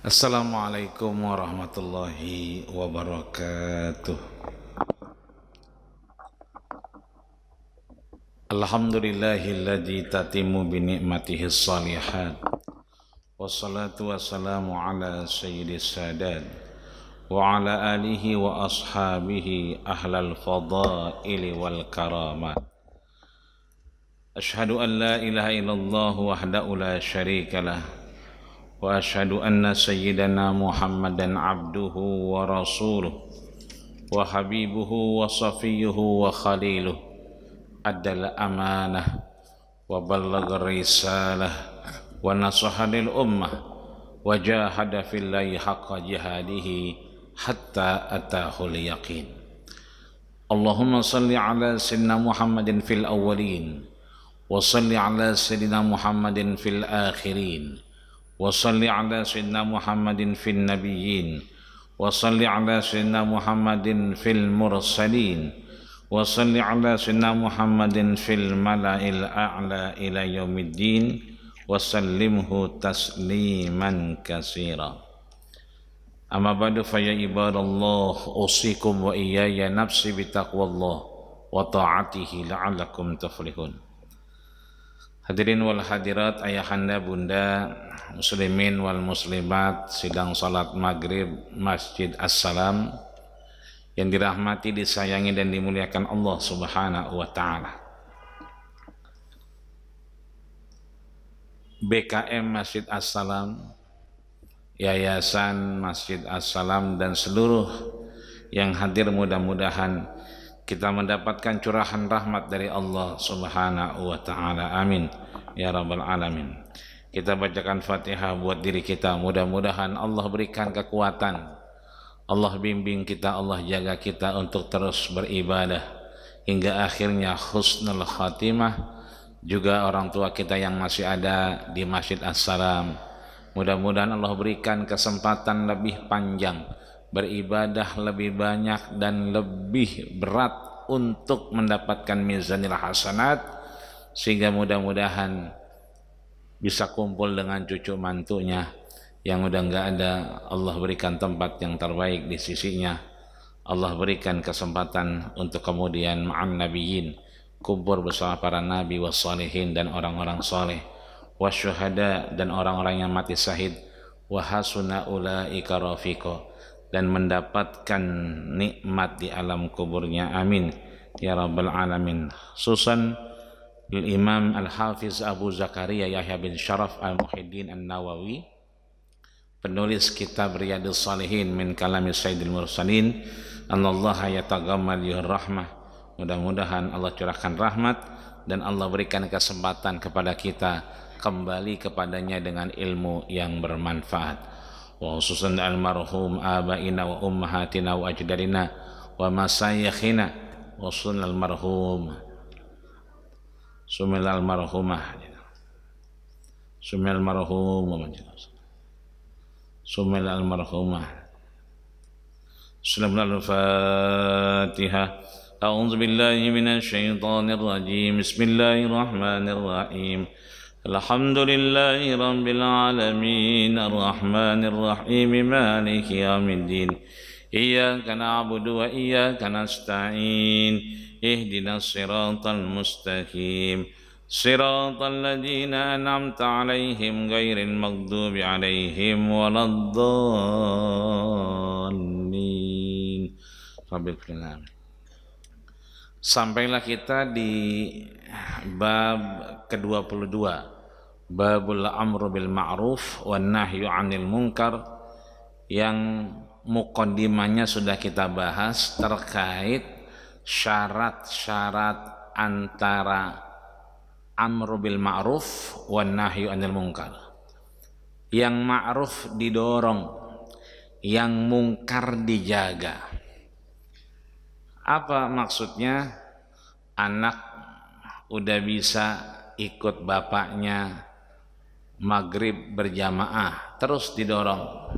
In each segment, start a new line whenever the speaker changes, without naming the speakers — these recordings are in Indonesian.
Assalamualaikum warahmatullahi wabarakatuh. Alhamdulillahilladzi tatimmu bi ni'matihi shalihat. Wassalatu wassalamu ala sayyidis sadat wa ala alihi wa ashabihi ahlal fadaili wal karamat. Ashhadu an la ilaha illallah wahdahu la syarika lah. Wa ashhadu anna sayyidana Muhammadan abduhu wa rasuluh wa habibuhu wa safiyuhu wa khaliluh addal amanah wa ballagar risalah wa nasaha lil ummah wa jahada fillahi haqqa jihadihi hatta atahul yaqin. Allahumma salli ala sayyidina Muhammadin fil awwalin wa salli ala sayyidina Muhammadin fil akhirin wa salli ala sayyidina Muhammadin fil nabiyyin wa salli ala sayyidina Muhammadin fil mursalin wa salli ala sayyidina Muhammadin fil mala'il a'la ila yaumiddin wa sallimhu tasliman katsira. Amma ba'du fa ya ibadallah usikum wa iyaya nafsi bitaqwallah wa ta'atihi la'allakum tuflihun. Hadirin wal hadirat, ayahanda bunda muslimin wal muslimat sidang salat maghrib Masjid As-Salam yang dirahmati, disayangi dan dimuliakan Allah Subhanahu wa taala. BKM Masjid As-Salam, Yayasan Masjid As-Salam dan seluruh yang hadir, mudah-mudahan kita mendapatkan curahan rahmat dari Allah Subhanahu wa taala. Amin ya rabbal alamin. Kita bacakan Fatihah buat diri kita, mudah-mudahan Allah berikan kekuatan, Allah bimbing kita, Allah jaga kita untuk terus beribadah hingga akhirnya husnul khatimah. Juga orang tua kita yang masih ada di Masjid As-Salam, mudah-mudahan Allah berikan kesempatan lebih panjang, beribadah lebih banyak dan lebih berat untuk mendapatkan mizanil hasanat, sehingga mudah-mudahan bisa kumpul dengan cucu mantunya yang udah nggak ada. Allah berikan tempat yang terbaik di sisinya. Allah berikan kesempatan untuk kemudian ma'an nabiyyin, kumpul bersama para nabi wassalihin dan orang-orang saleh, wasyuhada dan orang-orang yang mati syahid, wa hasuna ulaika rafiqa, dan mendapatkan nikmat di alam kuburnya. Amin ya rabbal alamin. Khususan Imam Al-Hafiz Abu Zakaria Yahya bin Syaraf Al-Muhyiddin An-Nawawi, penulis kitab Riyadhus Shalihin min kalami Sayyidil Mursalin, anallaha yataghammal rahmah. Mudah-mudahan Allah curahkan rahmat dan Allah berikan kesempatan kepada kita kembali kepadanya dengan ilmu yang bermanfaat. Wa khususan almarhum abaina wa ummahatina wa ajdadina wa masayikhina wa sunnal marhum sumil almarhumah sumil marhum sumil almarhumah. Bismillahil Fatihah. A'udzu billahi minasy syaithanir rajim. Bismillahirrahmanirrahim. Alhamdulillahi rabbil alamin, arrahmanir rahim, maliki yaumiddin. Iyyaka na'budu wa iyyaka nasta'in. Ihdinas siratal mustaqim. Siratal ladzina an'amta 'alaihim ghairil maghdubi 'alaihim waladdallin. Rabbil alamin. Sampailah kita di bab ke-22, babul amru bil ma'ruf wan nahyu 'anil munkar, yang muqaddimahnya sudah kita bahas terkait syarat-syarat antara amru bil ma'ruf wan nahyu 'anil munkar. Yang ma'ruf didorong, yang mungkar dijaga. Apa maksudnya? Anak udah bisa ikut bapaknya maghrib berjamaah, terus didorong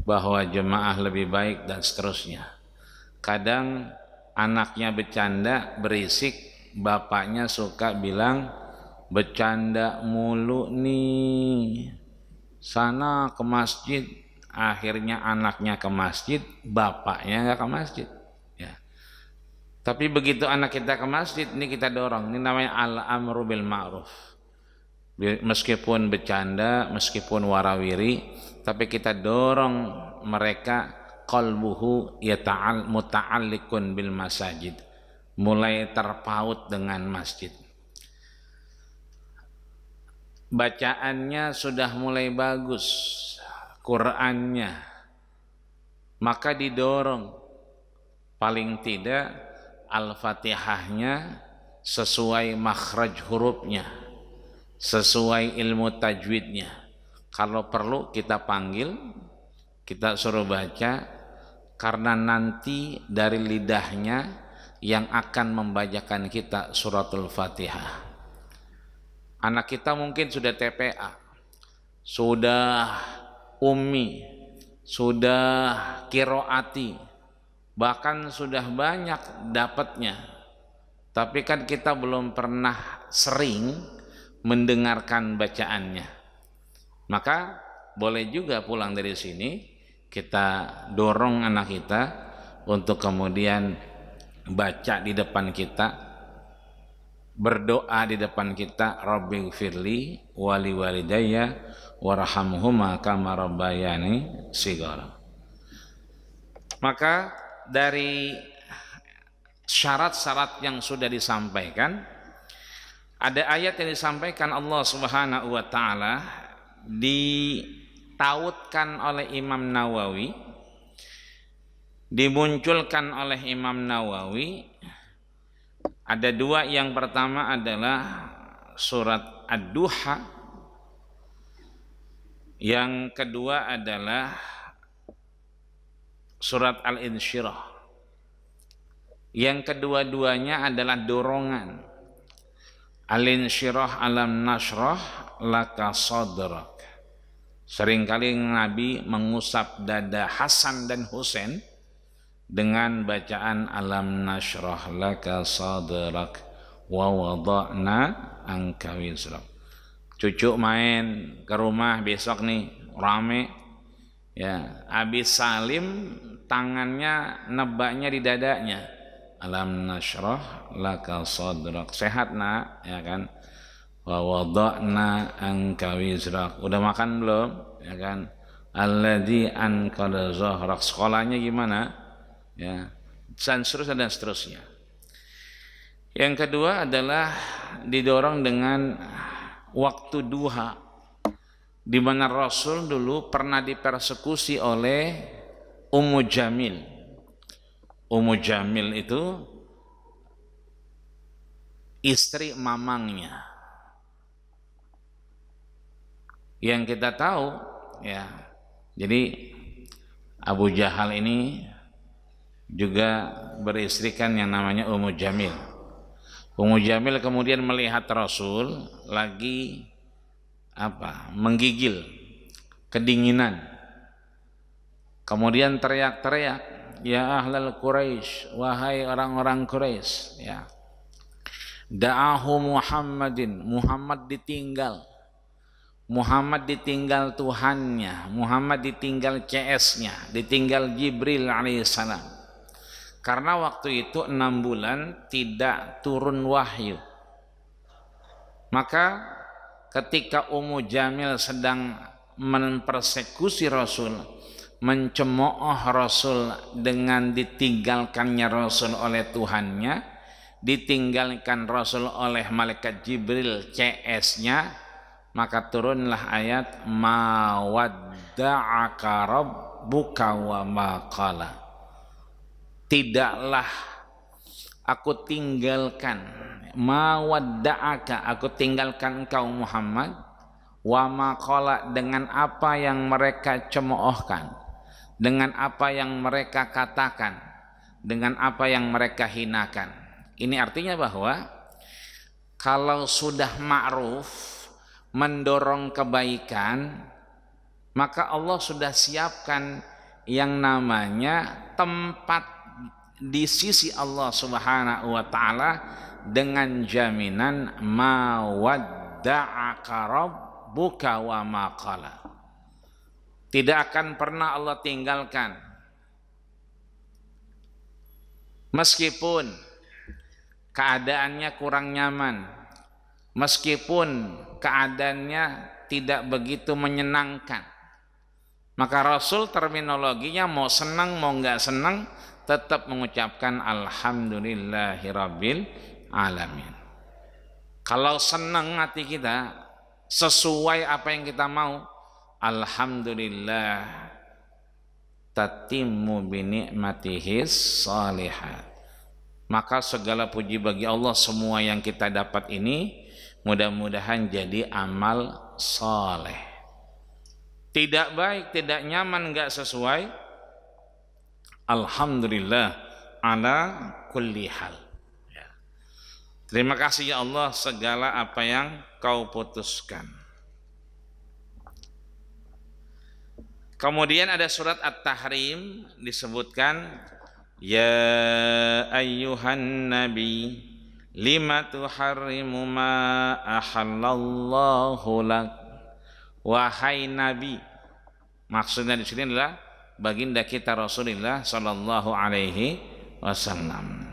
bahwa jemaah lebih baik dan seterusnya. Kadang anaknya bercanda berisik, bapaknya suka bilang bercanda mulu nih, sana ke masjid, akhirnya anaknya ke masjid, bapaknya nggak ke masjid. Ya. Tapi begitu anak kita ke masjid, ini kita dorong. Ini namanya al-amru bil ma'ruf. Meskipun bercanda, meskipun warawiri, tapi kita dorong mereka qalbuhu muta'alliqun bil masajid, mulai terpaut dengan masjid. Bacaannya sudah mulai bagus, Qur'annya, maka didorong paling tidak Al-Fatihahnya sesuai makhraj hurufnya, sesuai ilmu tajwidnya. Kalau perlu kita panggil, kita suruh baca, karena nanti dari lidahnya yang akan membacakan kita suratul Fatihah. Anak kita mungkin sudah TPA, sudah ummi, sudah kiroati, bahkan sudah banyak dapatnya. Tapi kan kita belum pernah sering mendengarkan bacaannya. Maka boleh juga pulang dari sini kita dorong anak kita untuk kemudian baca di depan kita, berdoa di depan kita, Rabbighfirli wali walidayya warhamhuma kama rabbayani shighara. Maka dari syarat-syarat yang sudah disampaikan, ada ayat yang disampaikan Allah Subhanahu wa taala, ditautkan oleh Imam Nawawi, dimunculkan oleh Imam Nawawi. Ada dua, yang pertama adalah surat Ad-Duha, yang kedua adalah surat Al-Insyirah. Yang kedua-duanya adalah dorongan. Al-Insyirah alam nashrah laka sadrak. Seringkali Nabi mengusap dada Hasan dan Husain dengan bacaan alam nashrah laka sadrak wa wada'na anka wizrak. Cucu main ke rumah besok nih, rame ya, Abi Salim tangannya nebaknya di dadanya, alam nashrah laka sadrak, sehat nak, ya kan, wa wada'na anka wizrak, udah makan belum, ya kan, alladzi anqadha zahrak, sekolahnya gimana, ya, dan seterusnya. Yang kedua adalah didorong dengan waktu duha, di mana Rasul dulu pernah dipersekusi oleh Ummu Jamil. Ummu Jamil itu istri mamangnya. Yang kita tahu, ya, jadi Abu Jahal ini juga beristrikan yang namanya Ummu Jamil. Ummu Jamil kemudian melihat Rasul lagi menggigil, kedinginan. Kemudian teriak-teriak, ya ahlal Quraisy, wahai orang-orang Quraisy, ya. Da'ahu Muhammadin, Muhammad ditinggal. Muhammad ditinggal Tuhannya, Muhammad ditinggal CS-nya, ditinggal Jibril alaihissalam. Karena waktu itu 6 bulan tidak turun wahyu. Maka ketika Ummu Jamil sedang mempersekusi Rasul, mencemooh Rasul dengan ditinggalkannya Rasul oleh Tuhannya, ditinggalkan Rasul oleh malaikat Jibril CS-nya, maka turunlah ayat ma wadda'aka rabbuka wa ma qala. Tidaklah aku tinggalkan, ma wadda'aka, aku tinggalkan engkau Muhammad, wa ma qala, dengan apa yang mereka cemoohkan, dengan apa yang mereka katakan, dengan apa yang mereka hinakan. Ini artinya bahwa kalau sudah ma'ruf, mendorong kebaikan, maka Allah sudah siapkan yang namanya tempat di sisi Allah Subhanahu wa taala dengan jaminan ma wadda'aka rabbuka wa ma qala. tidak akan pernah Allah tinggalkan. Meskipun keadaannya kurang nyaman, meskipun keadaannya tidak begitu menyenangkan, maka Rasul terminologinya mau senang mau nggak senang tetap mengucapkan alhamdulillahirabbil alamin. Kalau senang hati kita sesuai apa yang kita mau, alhamdulillah tatimmu bi ni'matihis shalihat. Maka segala puji bagi Allah, semua yang kita dapat ini mudah-mudahan jadi amal saleh. Tidak baik, tidak nyaman, enggak sesuai, alhamdulillah ala kulli hal. Terima kasih ya Allah segala apa yang kau putuskan. Kemudian ada surat At-Tahrim disebutkan, ya ayyuhan nabi lima tuharrimu ma ahallallahu lak. Wahai nabi, maksudnya di sini adalah baginda kita Rasulullah sallallahu alaihi wasallam.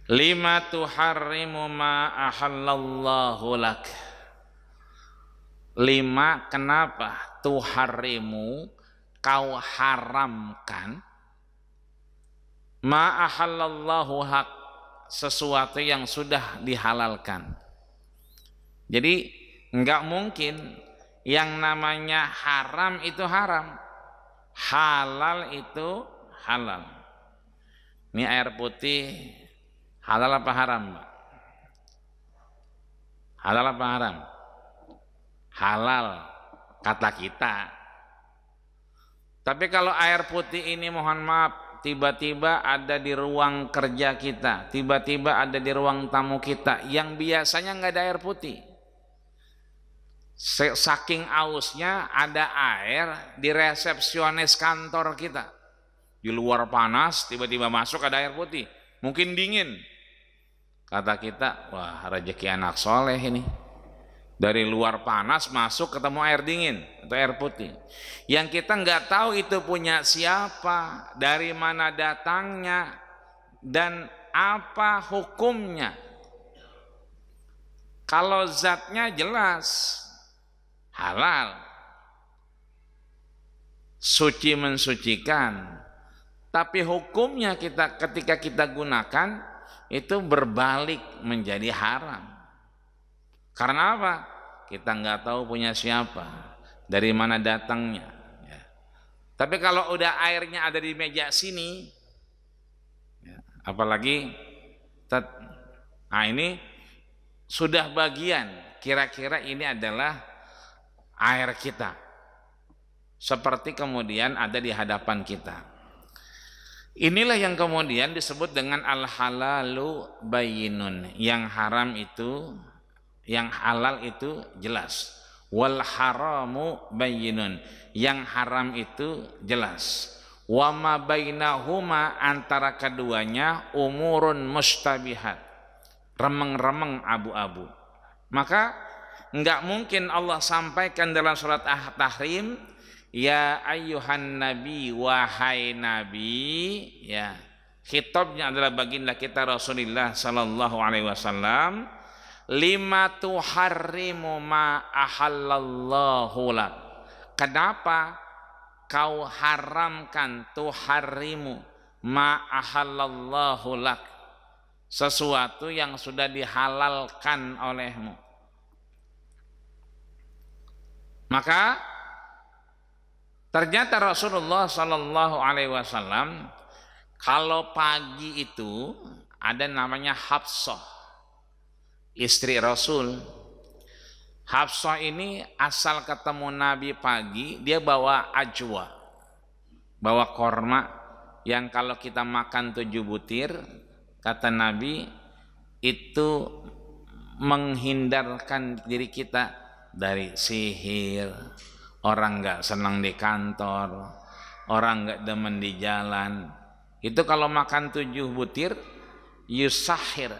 Lima tuharrimu ma ahallallahu lak. Lima, kenapa tuharrimu kau haramkan ma ahallallahu hak, sesuatu yang sudah dihalalkan. Jadi enggak mungkin yang namanya haram itu haram, halal itu halal. Ini air putih halal apa haram, Mbak? Halal apa haram? Halal kata kita. Tapi kalau air putih ini mohon maaf tiba-tiba ada di ruang kerja kita, tiba-tiba ada di ruang tamu kita yang biasanya nggak ada air putih, saking ausnya ada air di resepsionis kantor kita, di luar panas tiba-tiba masuk ada air putih, mungkin dingin, kata kita wah rezeki anak soleh ini, dari luar panas masuk ketemu air dingin atau air putih yang kita nggak tahu itu punya siapa, dari mana datangnya, dan apa hukumnya. Kalau zatnya jelas halal, suci mensucikan, tapi hukumnya kita ketika kita gunakan itu berbalik menjadi haram. Karena apa? Kita nggak tahu punya siapa, dari mana datangnya. Ya. Tapi kalau udah airnya ada di meja sini, ya, apalagi, nah ini sudah bagian, kira-kira ini adalah air kita. Seperti kemudian ada di hadapan kita. Inilah yang kemudian disebut dengan al-halalu bayyinun. Yang haram itu, yang halal itu jelas. Wal haramu bayyinun. Yang haram itu jelas. Wa ma bainahuma, antara keduanya umurun mustabihat, remeng-remeng abu-abu. Maka enggak mungkin Allah sampaikan dalam surat At-Tahrim, ya ayyuhan nabi, wahai nabi, ya. Khitabnya adalah baginda kita Rasulullah sallallahu alaihi wasallam. Lima tuharrimu ma ahallallahu lak. Kenapa kau haramkan, tuharrimu ma ahallallahu lak, sesuatu yang sudah dihalalkan olehmu? Maka ternyata Rasulullah sallallahu alaihi wasallam kalau pagi itu ada namanya Hafsah, istri Rasul. Hafsah ini asal ketemu Nabi pagi, dia bawa ajwa, bawa korma yang kalau kita makan 7 butir, kata Nabi, itu menghindarkan diri kita dari sihir, orang nggak senang di kantor, orang nggak demen di jalan. Itu kalau makan 7 butir, yusahir,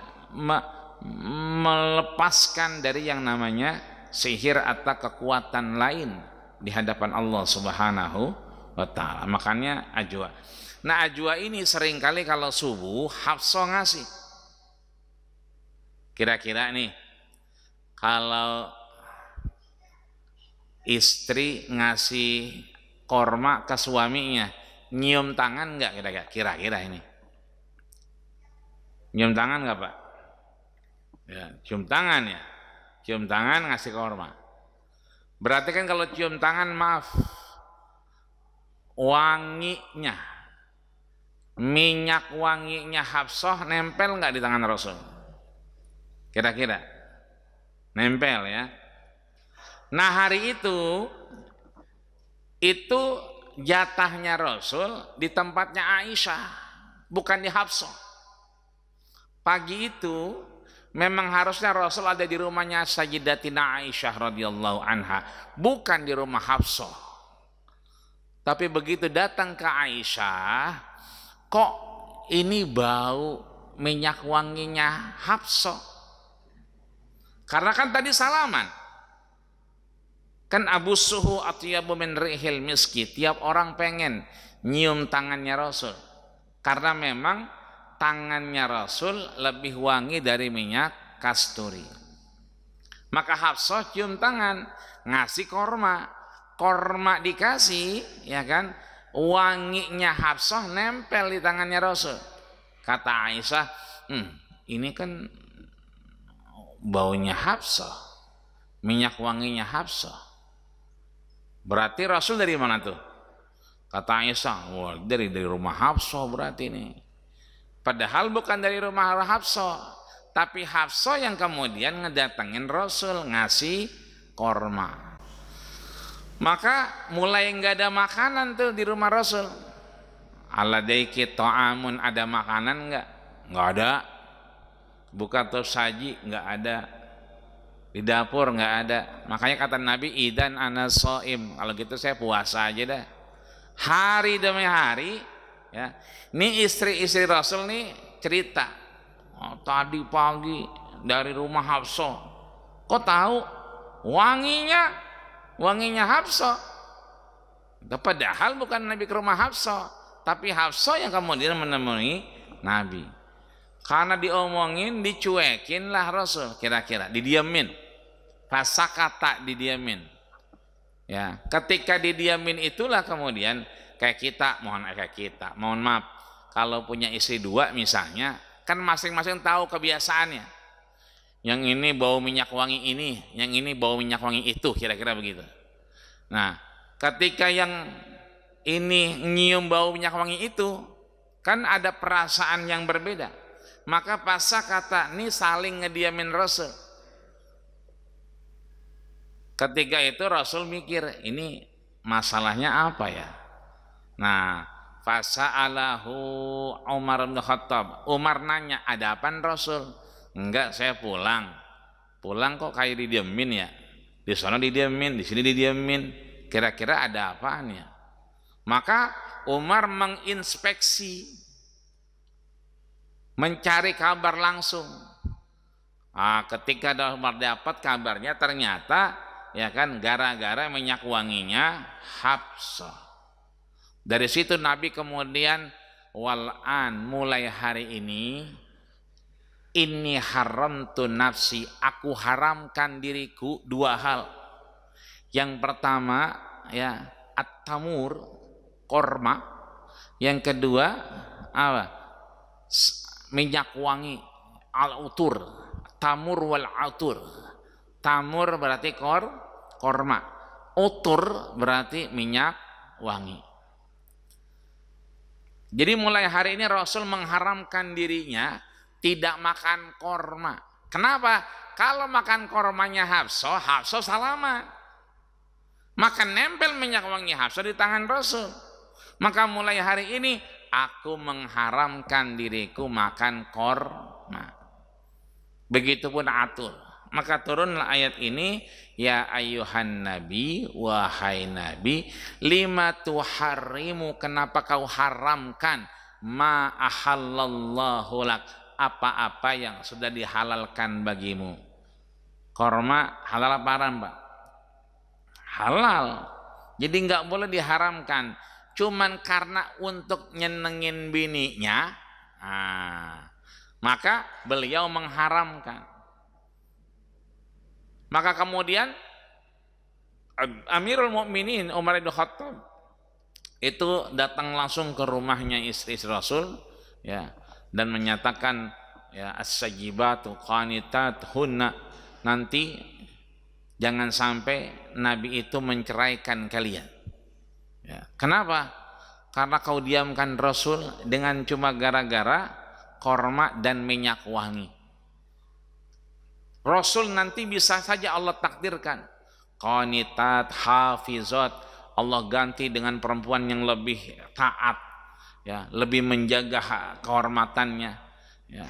melepaskan dari yang namanya sihir atau kekuatan lain di hadapan Allah Subhanahu wa taala. Makanya ajwa. Nah, ajwa ini seringkali kalau subuh Hafsah ngasih. Kira-kira nih, kalau istri ngasih korma ke suaminya, nyium tangan nggak kira-kira ini? Nyium tangan nggak, Pak? Ya, cium tangan ya. Cium tangan ngasih korma. Berarti kan kalau cium tangan, maaf, wanginya, minyak wanginya Hafsah nempel nggak di tangan Rasul? Kira-kira nempel ya. Nah, hari itu jatahnya Rasul di tempatnya Aisyah, bukan di Hafsah. Pagi itu memang harusnya Rasul ada di rumahnya Sayyidatina Aisyah radhiyallahu anha, bukan di rumah Hafsah. Tapi begitu datang ke Aisyah, kok ini bau minyak wanginya Hafsah? Karena kan tadi salaman. Kan Abu Suhu atyabu min rihil miski, tiap orang pengen nyium tangannya Rasul. Karena memang tangannya Rasul lebih wangi dari minyak kasturi. Maka Hafsah cium tangan, ngasih korma. Korma dikasih, ya kan, wanginya Hafsah nempel di tangannya Rasul. Kata Aisyah, ini kan baunya Hafsah, minyak wanginya Hafsah. Berarti Rasul dari mana tuh? Kata Aisyah, wah, dari rumah Hafsah berarti ini. Padahal bukan dari rumah Hafsah, tapi Hafsah yang kemudian ngedatengin Rasul ngasih korma. Maka mulai nggak ada makanan tuh di rumah Rasul. Aladaiki ta'amun, ada makanan nggak? Nggak ada. Buka top saji nggak ada, di dapur nggak ada. Makanya kata Nabi, idan ana shaim, kalau gitu saya puasa aja dah. Hari demi hari ya. Ini istri-istri Rasul nih cerita, tadi pagi dari rumah Hafsah, kok tahu wanginya Hafsah? Padahal bukan Nabi ke rumah Hafsah, tapi Hafsah yang kemudian menemui Nabi. Karena diomongin, dicuekin lah Rasul, kira-kira didiamin, fasakata, didiamin. Ya, ketika didiamin itulah kemudian kayak kita, mohon maaf, kalau punya istri dua misalnya, kan masing-masing tahu kebiasaannya. Yang ini bau minyak wangi ini, yang ini bau minyak wangi itu, kira-kira begitu. Nah, ketika yang ini nyium bau minyak wangi itu, kan ada perasaan yang berbeda. Maka pasakata ini saling ngediamin Rasul. Ketika itu Rasul mikir, ini masalahnya apa ya? Nah, fasa'alahu Umar bin Khattab. Umar nanya, ada apaan Rasul? Enggak, saya pulang. Pulang kok kayak didiamin ya? Di sana didiamin, di sini didiamin. Kira-kira ada apaan ya? Maka Umar menginspeksi, mencari kabar langsung. Ketika Umar dapat kabarnya, ternyata ya kan gara-gara minyak wanginya Hafsah. Dari situ Nabi kemudian, wal'an, mulai hari ini, inni haramtu nafsi, aku haramkan diriku dua hal. Yang pertama ya at-tamur, korma. Yang kedua apa? Minyak wangi, al-utur, tamur wal utur. Tamur berarti korma, utur berarti minyak wangi. Jadi mulai hari ini Rasul mengharamkan dirinya tidak makan korma. Kenapa? Kalau makan kormanya Hafsah salaman, maka nempel minyak wangi Hafsah di tangan Rasul. Maka mulai hari ini aku mengharamkan diriku makan korma. Begitupun atur. Maka turunlah ayat ini, ya ayyuhan nabi, wahai nabi, lima tuharrimu, kenapa kau haramkan ma ahallallahu lak, apa-apa yang sudah dihalalkan bagimu. Korma halal apa haram, Pak? Halal. Jadi nggak boleh diharamkan. Cuman karena untuk nyenengin bininya, maka beliau mengharamkan. Maka kemudian Amirul Mukminin Umar bin Khattab itu datang langsung ke rumahnya istri Rasul, ya, dan menyatakan, ya, as-sajibatu qanitat hunna, nanti jangan sampai Nabi itu menceraikan kalian. Ya. Kenapa? Karena kau diamkan Rasul dengan cuma gara-gara korma dan minyak wangi. Rasul nanti bisa saja Allah takdirkan qanitat hafizat, Allah ganti dengan perempuan yang lebih taat, ya, lebih menjaga kehormatannya, ya,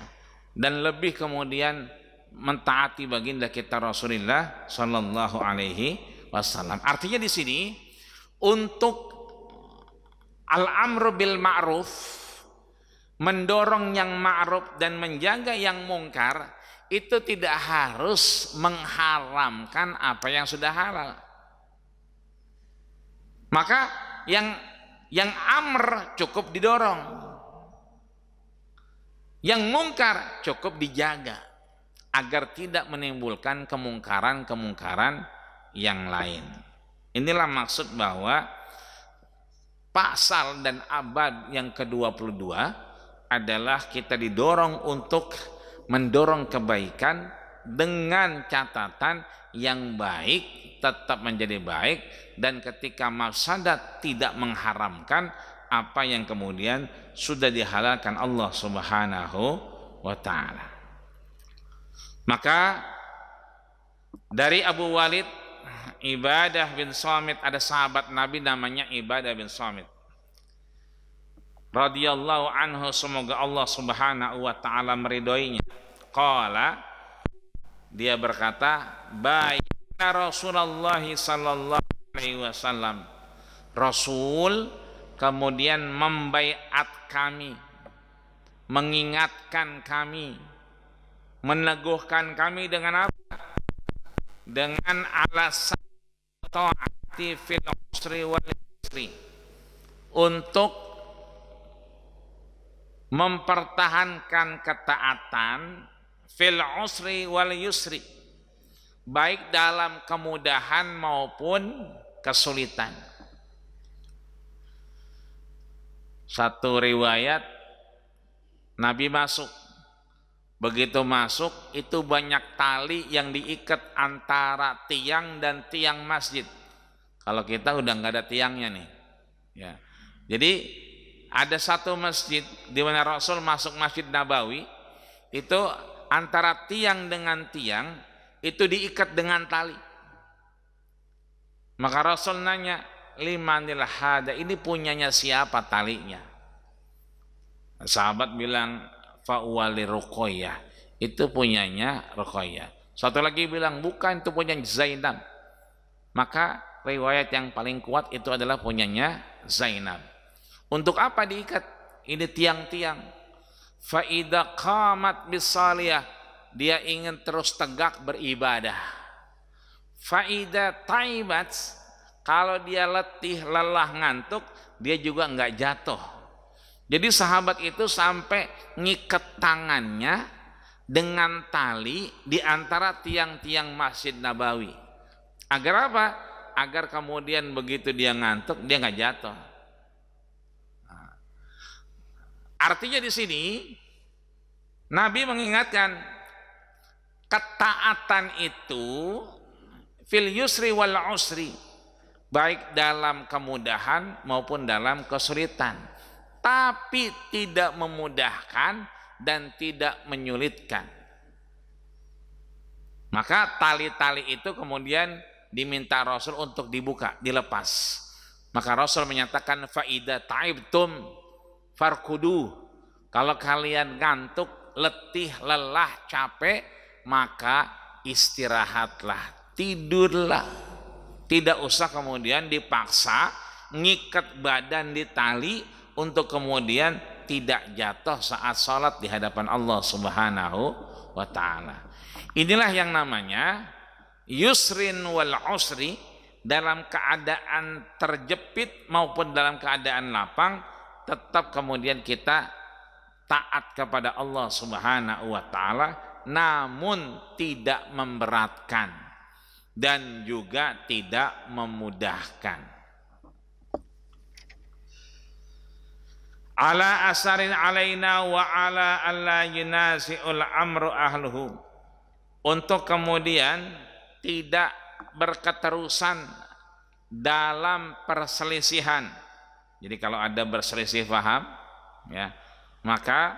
dan lebih kemudian mentaati baginda kita Rasulullah Sallallahu Alaihi Wasallam. Artinya di sini untuk al-amru bil ma'ruf, mendorong yang ma'ruf dan menjaga yang mungkar, itu tidak harus mengharamkan apa yang sudah halal. Maka yang amr cukup didorong, yang mungkar cukup dijaga agar tidak menimbulkan kemungkaran-kemungkaran yang lain. Inilah maksud bahwa pasal dan abad yang ke-22 adalah kita didorong untuk mendorong kebaikan dengan catatan yang baik tetap menjadi baik, dan ketika mafsadat tidak mengharamkan apa yang kemudian sudah dihalalkan Allah Subhanahu wa ta'ala. Maka dari Abu Walid Ibadah bin Samit, ada sahabat Nabi namanya Ibadah bin Samit radhiyallahu anhu, semoga Allah Subhanahu wa ta'ala meridhoinya. Qala, dia berkata, bayna Rasulullah sallallahu alaihi wasallam, Rasul kemudian membaiat kami, mengingatkan kami, meneguhkan kami dengan apa? Dengan alasan ta'ati fil usri wal yusri, untuk mempertahankan ketaatan fil usri wal yusri, baik dalam kemudahan maupun kesulitan. Satu riwayat, Nabi masuk, begitu masuk itu banyak tali yang diikat antara tiang dan tiang masjid. Kalau kita udah nggak ada tiangnya nih, ya. Jadi ada satu masjid di mana Rasul masuk Masjid Nabawi, itu antara tiang dengan tiang itu diikat dengan tali. Maka Rasul nanya, limanil hada, ini punyanya siapa talinya? Sahabat bilang, fa'wali Ruqayyah, itu punyanya Ruqayyah. Satu lagi bilang, bukan, itu punya Zainab. Maka riwayat yang paling kuat itu adalah punyanya Zainab. Untuk apa diikat? Ini tiang-tiang. Fa'idha qamat bisaliyah, dia ingin terus tegak beribadah. Fa'idha taibat, kalau dia letih, lelah, ngantuk, dia juga enggak jatuh. Jadi sahabat itu sampai ngikat tangannya dengan tali di antara tiang-tiang Masjid Nabawi. Agar apa? Agar kemudian begitu dia ngantuk, dia enggak jatuh. Artinya di sini Nabi mengingatkan ketaatan itu fil yusri wal usri, baik dalam kemudahan maupun dalam kesulitan, tapi tidak memudahkan dan tidak menyulitkan. Maka tali-tali itu kemudian diminta Rasul untuk dibuka, dilepas. Maka Rasul menyatakan, faida taibtum farkudu, kalau kalian ngantuk, letih, lelah, capek, maka istirahatlah, tidurlah. Tidak usah kemudian dipaksa ngikat badan di tali untuk kemudian tidak jatuh saat sholat di hadapan Allah Subhanahu wa ta'ala. Inilah yang namanya yusrin wal usri, dalam keadaan terjepit maupun dalam keadaan lapang, tetap kemudian kita taat kepada Allah Subhanahu wa taala, namun tidak memberatkan dan juga tidak memudahkan. Ala asarin alaina wa ala alla yunasi'ul amru ahluhu, untuk kemudian tidak berketerusan dalam perselisihan. Jadi kalau ada berselisih paham, ya, maka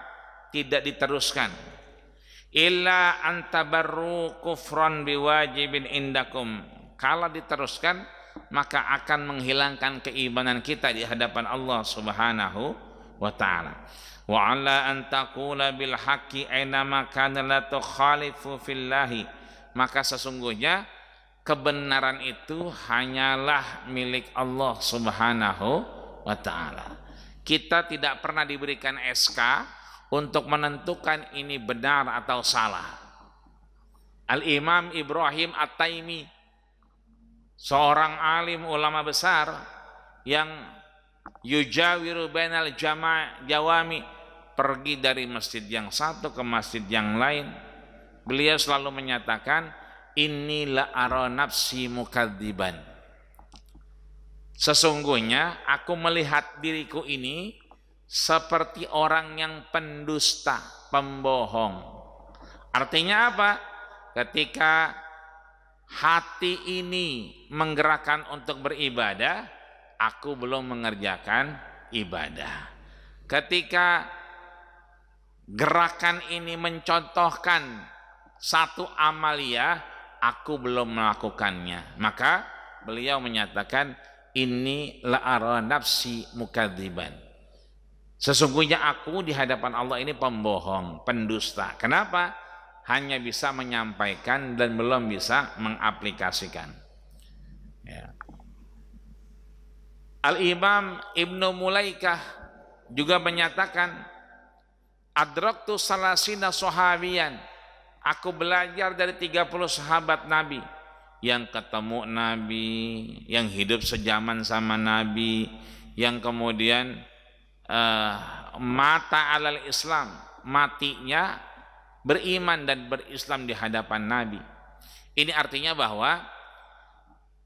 tidak diteruskan. Illa antabarru kufran biwajibin indakum, kalau diteruskan maka akan menghilangkan keimanan kita di hadapan Allah Subhanahu wa ta'ala. Wa alla an taqula bil haqqi ainama kana la tukhalifu fillahi, maka sesungguhnya kebenaran itu hanyalah milik Allah Subhanahu wa ta'ala. Kita tidak pernah diberikan SK untuk menentukan ini benar atau salah. Al-Imam Ibrahim At-Taimi, seorang alim ulama besar yang yujawiru bainal jawami, pergi dari masjid yang satu ke masjid yang lain, beliau selalu menyatakan, inni la ara nafsi mukadziban, sesungguhnya aku melihat diriku ini seperti orang yang pendusta, pembohong. Artinya apa? Ketika hati ini menggerakkan untuk beribadah, aku belum mengerjakan ibadah. Ketika gerakan ini mencontohkan satu amalia, aku belum melakukannya. Maka beliau menyatakan, ini la ara nafsi mukadziban, sesungguhnya aku di hadapan Allah ini pembohong, pendusta. Kenapa? Hanya bisa menyampaikan dan belum bisa mengaplikasikan. Ya. Al-Imam Ibnu Mulaikah juga menyatakan, adraktu salasina sahabiyan, aku belajar dari 30 sahabat Nabi yang ketemu Nabi, yang hidup sejaman sama Nabi, yang kemudian mata alal Islam, matinya beriman dan berislam di hadapan Nabi. Ini artinya bahwa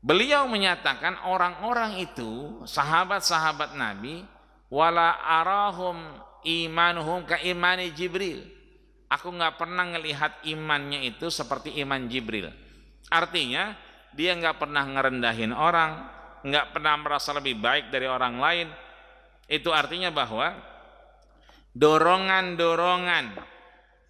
beliau menyatakan orang-orang itu, sahabat-sahabat Nabi, wala arahum imanuhum ka imani Jibril, aku nggak pernah ngelihat imannya itu seperti iman Jibril. Artinya dia nggak pernah ngerendahin orang, nggak pernah merasa lebih baik dari orang lain. Itu artinya bahwa dorongan-dorongan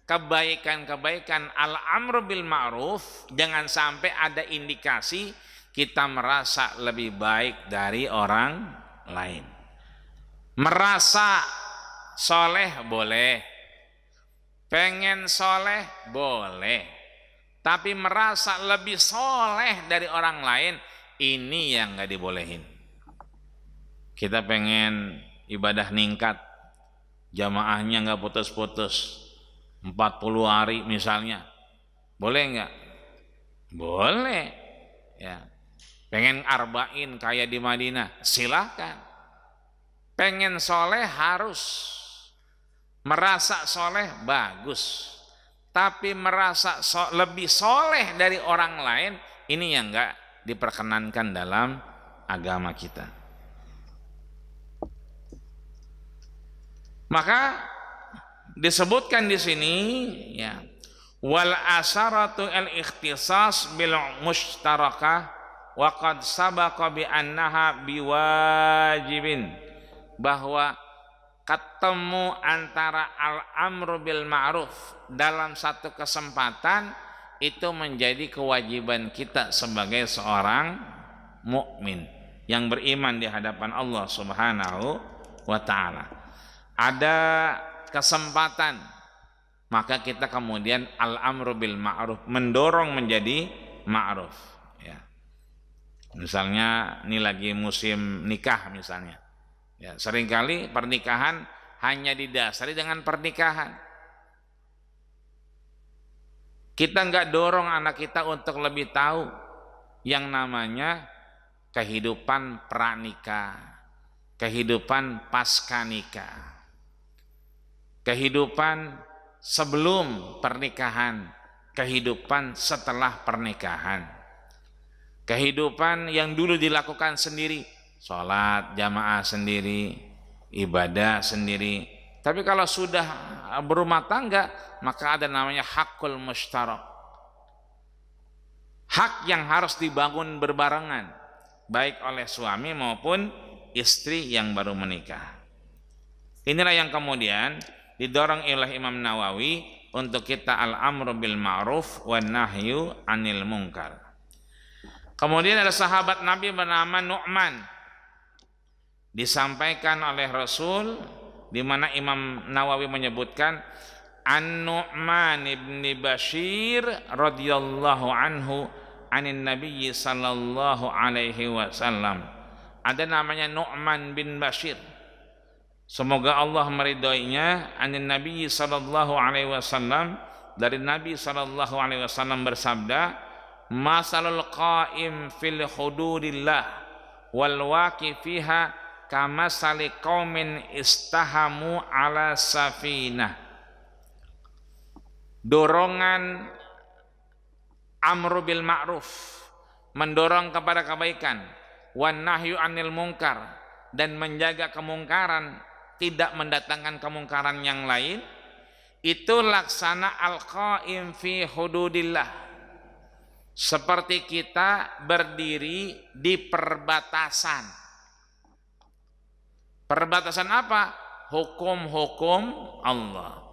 kebaikan-kebaikan, al-amru bil ma'ruf, jangan sampai ada indikasi kita merasa lebih baik dari orang lain. Merasa soleh boleh, pengen soleh boleh, tapi merasa lebih soleh dari orang lain, ini yang nggak dibolehin. Kita pengen ibadah ningkat, jamaahnya nggak putus-putus, 40 hari misalnya, boleh nggak? Boleh. Ya. Pengen arba'in kayak di Madinah, silahkan. Pengen soleh harus, merasa soleh bagus, tapi merasa lebih soleh dari orang lain, ini yang enggak diperkenankan dalam agama kita. Maka disebutkan di sini, ya, wal asaratu al ikhtisas bil mushtarakah wa qad sabaqa bi annaha biwajibin, bahwa ketemu antara al-amru bil ma'ruf dalam satu kesempatan itu menjadi kewajiban kita sebagai seorang mukmin yang beriman di hadapan Allah Subhanahu wa ta'ala. Ada kesempatan, maka kita kemudian al-amru bil ma'ruf, mendorong menjadi ma'ruf, ya. Misalnya ini lagi musim nikah misalnya, ya, seringkali pernikahan hanya didasari dengan pernikahan. Kita nggak dorong anak kita untuk lebih tahu yang namanya kehidupan pranikah, kehidupan pasca nikah, kehidupan sebelum pernikahan, kehidupan setelah pernikahan, kehidupan yang dulu dilakukan sendiri, sholat jamaah sendiri, ibadah sendiri. Tapi kalau sudah berumah tangga, maka ada namanya hakul mushtarak, hak yang harus dibangun berbarengan, baik oleh suami maupun istri yang baru menikah. Inilah yang kemudian didorong oleh Imam Nawawi untuk kita al-amru bil ma'ruf wan nahyu anil munkar. Kemudian ada sahabat Nabi bernama Nu'man, disampaikan oleh Rasul, di mana Imam Nawawi menyebutkan An-Nu'man ibn Bashir radhiyallahu anhu anin Nabi sallallahu alaihi wasallam. Ada namanya Nu'man bin Bashir, semoga Allah meridhoinya, anin Nabi sallallahu alaihi wasallam, dari Nabi sallallahu alaihi wasallam bersabda, masalul qaim fil hududillah wal waqi fiha kamasali qaumin istahamu ala safinah. Dorongan amru bil ma'ruf, mendorong kepada kebaikan, wan nahyu anil munkar, dan menjaga kemungkaran, tidak mendatangkan kemungkaran yang lain, itu laksana al-qaim fi hududillah, seperti kita berdiri di perbatasan. Perbatasan apa? Hukum-hukum Allah.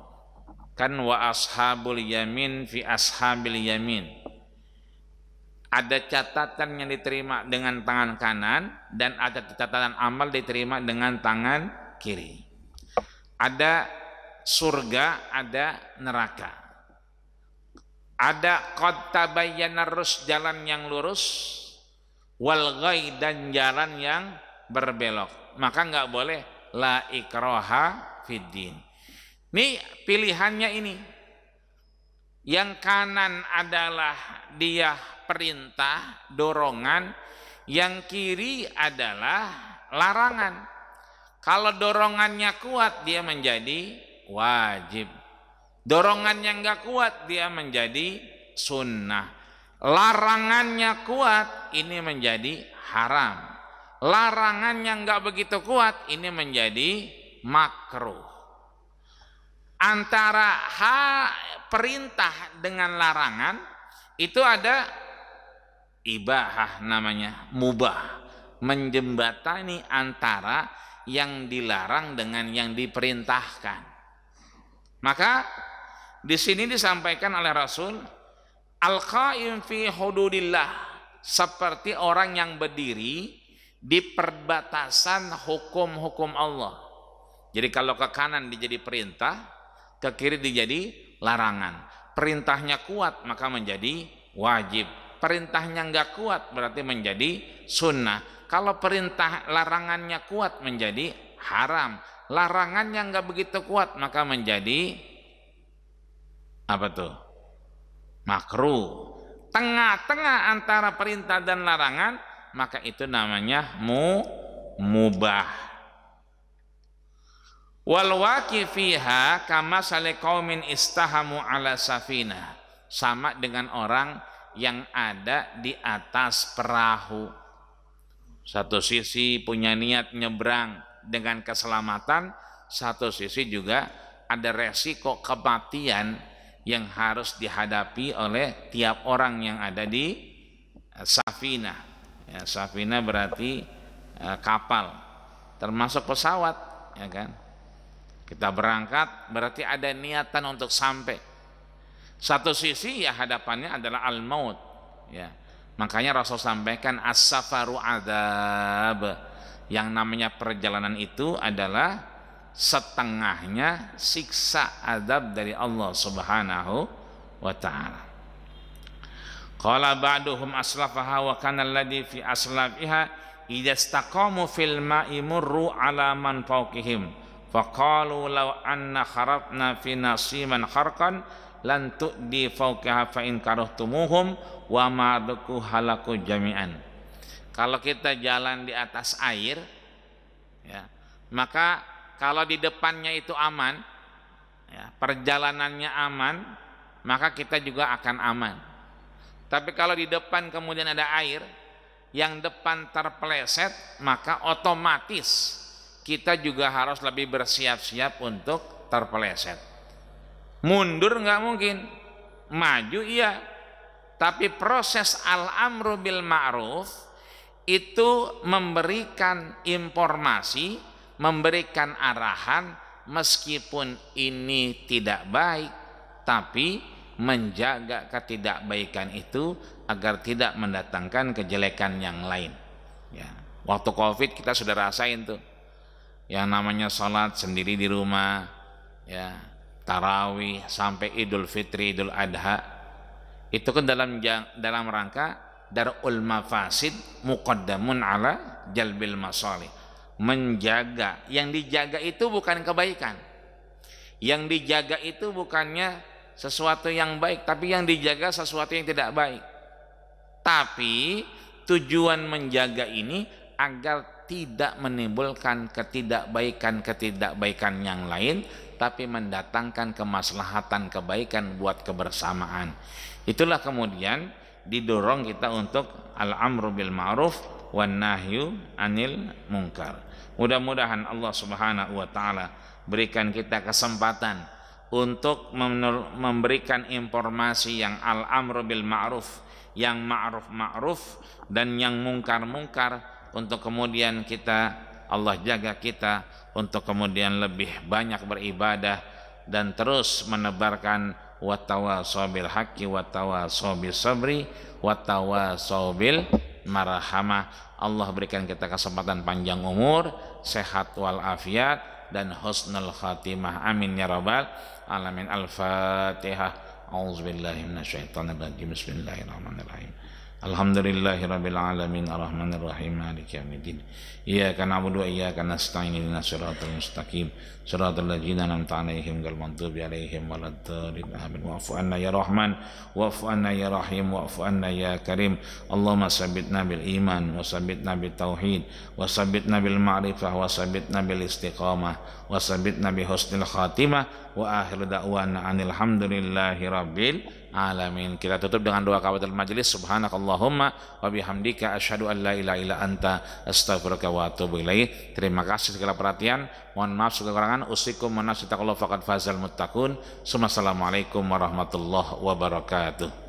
Kan wa ashabul yamin fi ashabil yamin. Ada catatan yang diterima dengan tangan kanan dan ada catatan amal diterima dengan tangan kiri. Ada surga, ada neraka. Ada qad tabayyana rusy, jalan yang lurus, wal ghai, dan jalan yang berbelok. Maka enggak boleh la ikraha fiddin. Ini pilihannya ini. Yang kanan adalah dia perintah, dorongan, yang kiri adalah larangan. Kalau dorongannya kuat, dia menjadi wajib. Dorongannya enggak kuat, dia menjadi sunnah. Larangannya kuat, ini menjadi haram. Larangannya enggak begitu kuat, ini menjadi makruh. Antara perintah dengan larangan itu ada ibahah, namanya mubah, menjembatani antara yang dilarang dengan yang diperintahkan. Maka di sini disampaikan oleh Rasul, al-qaim fi hududillah, seperti orang yang berdiri di perbatasan hukum-hukum Allah. Jadi kalau ke kanan dijadi perintah, ke kiri dijadi larangan. Perintahnya kuat maka menjadi wajib, perintahnya enggak kuat berarti menjadi sunnah. Kalau perintah larangannya kuat menjadi haram, larangannya enggak begitu kuat maka menjadi apa tuh? Makruh. Tengah-tengah antara perintah dan larangan, maka itu namanya mubah. Wal waqi fiha kama sali qaumin istahamu ala safinah, sama dengan orang yang ada di atas perahu. Satu sisi punya niat nyebrang dengan keselamatan, satu sisi juga ada resiko kematian yang harus dihadapi oleh tiap orang yang ada di safinah. Ya, safinah berarti kapal, termasuk pesawat, ya kan? Kita berangkat berarti ada niatan untuk sampai. Satu sisi ya hadapannya adalah al-maut, ya. Makanya Rasul sampaikan as-safaru adzab. Yang namanya perjalanan itu adalah setengahnya siksa azab dari Allah Subhanahu wa taala. Qala ba'duhum aslafaha wa kana alladhi fi aslafiha idza istaqamu fil ma'i murru ala man fawqihim faqalu law anna kharabna fi nasiman kharqan lan tu'di fawqiha fa in karahtumuhum wa ma daku halaku jami'an. Kalau kita jalan di atas air, ya, maka kalau di depannya itu aman, ya, perjalanannya aman, maka kita juga akan aman. Tapi kalau di depan kemudian ada air, yang depan terpeleset, maka otomatis kita juga harus lebih bersiap-siap untuk terpeleset. Mundur nggak mungkin, maju iya, tapi proses al-amru bil ma'ruf itu memberikan informasi, memberikan arahan, meskipun ini tidak baik, tapi menjaga ketidakbaikan itu agar tidak mendatangkan kejelekan yang lain. Ya, waktu COVID kita sudah rasain tuh, yang namanya sholat sendiri di rumah, ya, tarawih sampai Idul Fitri, Idul Adha, itu kan dalam rangka darul mafasid muqaddamun ala jalbil masalih, menjaga. Yang dijaga itu bukan kebaikan, yang dijaga itu bukannya sesuatu yang baik, tapi yang dijaga sesuatu yang tidak baik. Tapi tujuan menjaga ini agar tidak menimbulkan ketidakbaikan yang lain, tapi mendatangkan kemaslahatan kebaikan buat kebersamaan. Itulah kemudian didorong kita untuk al-amru bil ma'ruf wan nahyu anil munkar. Mudah-mudahan Allah Subhanahu wa taala berikan kita kesempatan untuk memberikan informasi yang al-amru bil ma'ruf, yang ma'ruf dan yang mungkar, untuk kemudian kita, Allah jaga kita untuk kemudian lebih banyak beribadah dan terus menebarkan watawasau bil haqqi watawasau bis sabri watawasau bil marhamah. Allah berikan kita kesempatan panjang umur, sehat wal afiat, dan husnul khatimah. Amin ya rabbal alamin. Al-Fatihah. A'udzubillahi minasyaitonir rajim. Bismillahirrahmanirrahim. Alhamdulillahirabbil alamin arrahmanir rahim maliki yaumiddin. Iyyaka na'budu wa iyyaka nasta'in ihdinas siratal mustaqim siratal ladzina an'amta 'alaihim ghairil maghdubi 'alaihim waladdallin. Amin. Wa'fu 'anna ya rahman wa'fu 'anna ya rahim wa'fu 'anna ya karim. Allahumma sabbitna bil iman wa sabbitna bit tauhid wa sabbitna bil ma'rifah wa sabbitna bil istiqamah wa sabbitna bi husnil khatimah wa akhiru da'wana anil hamdulillahi rabbil alamin. Kita tutup dengan doa kafatul majlis. Subhanakallahumma wa bihamdika asyhadu an la ilaha illa anta astaghfiruka wa atubu ilaik. Terima kasih segala perhatian. Mohon maaf segala kekurangan. Usikum wa nafsi taqallahu faqad fazal muttaqun. Assalamualaikum warahmatullahi wabarakatuh.